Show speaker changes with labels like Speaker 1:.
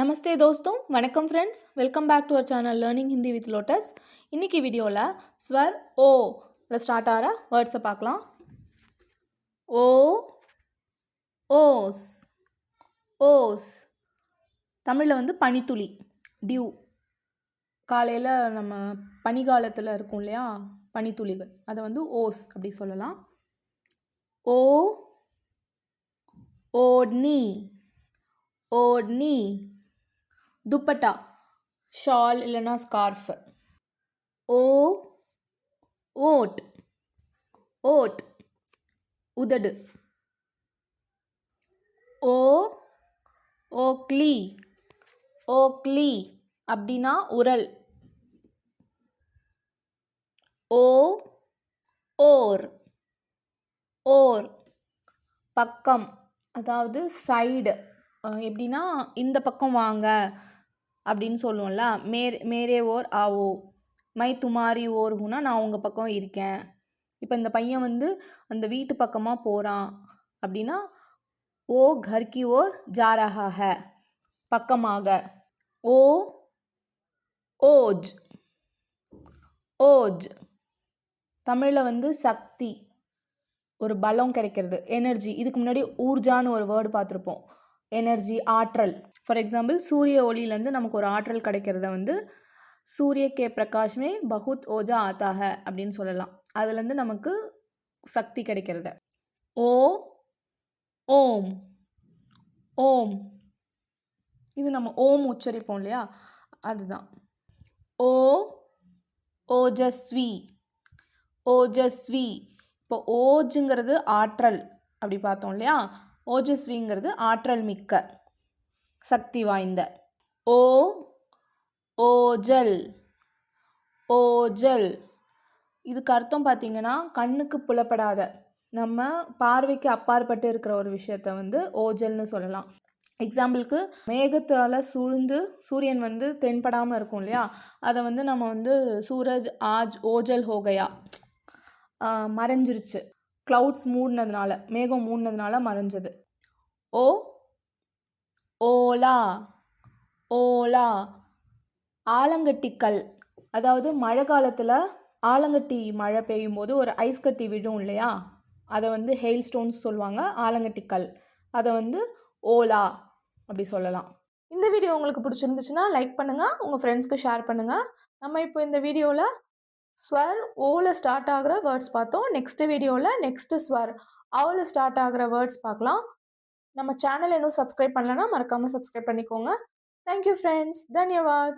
Speaker 1: நமஸ்தே दोस्तों வணக்கம் friends welcome back to our channel learning Hindi with Lotus. இன்னைக்கு வீடியோவில் ஸ்வர் ஓ ஸ்டார்ட் ஆகிற வேர்ட்ஸை பார்க்கலாம். ஓ, ஓஸ், ஓஸ். தமிழில் வந்து பனித்துளி, டியூ. காலையில் நம்ம பனிகாலத்தில் இருக்கும் இல்லையா, பனித்துளிகள், அதை வந்து ஓஸ் அப்படி சொல்லலாம். ஓ, ஓட்னி, ஓட்னி. दुपट्टा, ஷால் இல்லைன்னா ஸ்கார்ஃப். ஓ, ஓட், ஓட், உதடு. ஓ, ஓக்லி, ஓக்லி அப்படின்னா உரல். ஓ, ஓர், ஓர் பக்கம், அதாவது சைடு. எப்படின்னா இந்த பக்கம் வாங்க அப்படின்னு சொல்லுவோம்ல. மேரே ஓர் ஆவோ, மை துமாரி ஓர் ஹூனா, நான் உங்கள் பக்கம் இருக்கேன். இப்போ இந்த பையன் வந்து அந்த வீட்டு பக்கமாக போகிறான் அப்படின்னா ஓ घर की ओर जा रहा है, பக்கமாக. ஓ, ஓஜ், ஓஜ். தமிழில் வந்து சக்தி, ஒரு பலம் கிடைக்கிறது, எனர்ஜி. இதுக்கு முன்னாடி ஊர்ஜான்னு ஒரு வேர்டு பார்த்துருப்போம். எனர்ஜி, ஆற்றல். ஃபார் எக்ஸாம்பிள், சூரிய ஒளியிலேருந்து நமக்கு ஒரு ஆற்றல் கிடைக்கிறத வந்து சூரிய கே பிரகாஷ்மே பகுத் ஓஜா ஆத்தா ஹை அப்படின்னு சொல்லலாம். அதுலேருந்து நமக்கு சக்தி கிடைக்கிறது. ஓ, ஓம், ஓம். இது நம்ம ஓம் உச்சரிப்போம் இல்லையா, அதுதான். ஓ, ஓஜஸ்வி, ஓஜஸ்வி. இப்போ ஓஜுங்கிறது ஆற்றல் அப்படி பார்த்தோம் இல்லையா, ஓஜஸ்விங்கிறது ஆற்றல் மிக்க, சக்தி வாய்ந்த. ஓ, ஓஜல், ஓஜல். இதுக்கு அர்த்தம் பார்த்தீங்கன்னா கண்ணுக்கு புலப்படாத, நம்ம பார்வைக்கு அப்பாற்பட்டு இருக்கிற ஒரு விஷயத்த வந்து ஓஜல்னு சொல்லலாம். எக்ஸாம்பிளுக்கு, மேகத்தால் சூழ்ந்து சூரியன் வந்து தென்படாமல் இருக்கும் இல்லையா, அதை வந்து நம்ம வந்து சூரஜ் ஆஜ் ஓஜல் ஹோகையா, மறைஞ்சிருச்சு. க்ளவுட்ஸ் மூடினதுனால, மேகம் மூடினதுனால மறைஞ்சது. ஓ, ஓலா, ஓலா ஆலங்கட்டிக்கல். அதாவது மழை காலத்தில் ஆலங்கட்டி மழை பெய்யும் போது ஒரு ஐஸ் கட்டி விழும் இல்லையா, அதை வந்து ஹெயில் ஸ்டோன்ஸ் சொல்லுவாங்க, ஆலங்கட்டிக்கல். அதை வந்து ஓலா அப்படி சொல்லலாம். இந்த வீடியோ உங்களுக்கு பிடிச்சிருந்துச்சுன்னா லைக் பண்ணுங்கள், உங்கள் ஃப்ரெண்ட்ஸ்க்கு ஷேர் பண்ணுங்கள். நம்ம இப்போ இந்த வீடியோவில் ஸ்வர் ஓவில் ஸ்டார்ட் ஆகிற வேர்ட்ஸ் பார்த்தோம். நெக்ஸ்ட் வீடியோவில் நெக்ஸ்ட் ஸ்வர் ஆவில் ஸ்டார்ட் ஆகிற வேர்ட்ஸ் பார்க்கலாம். நம்ம சேனல் இன்னும் சப்ஸ்கிரைப் பண்ணலன்னா மறக்காமல் சப்ஸ்கிரைப் பண்ணிக்கோங்க. Thank you friends, தன்யவாத்.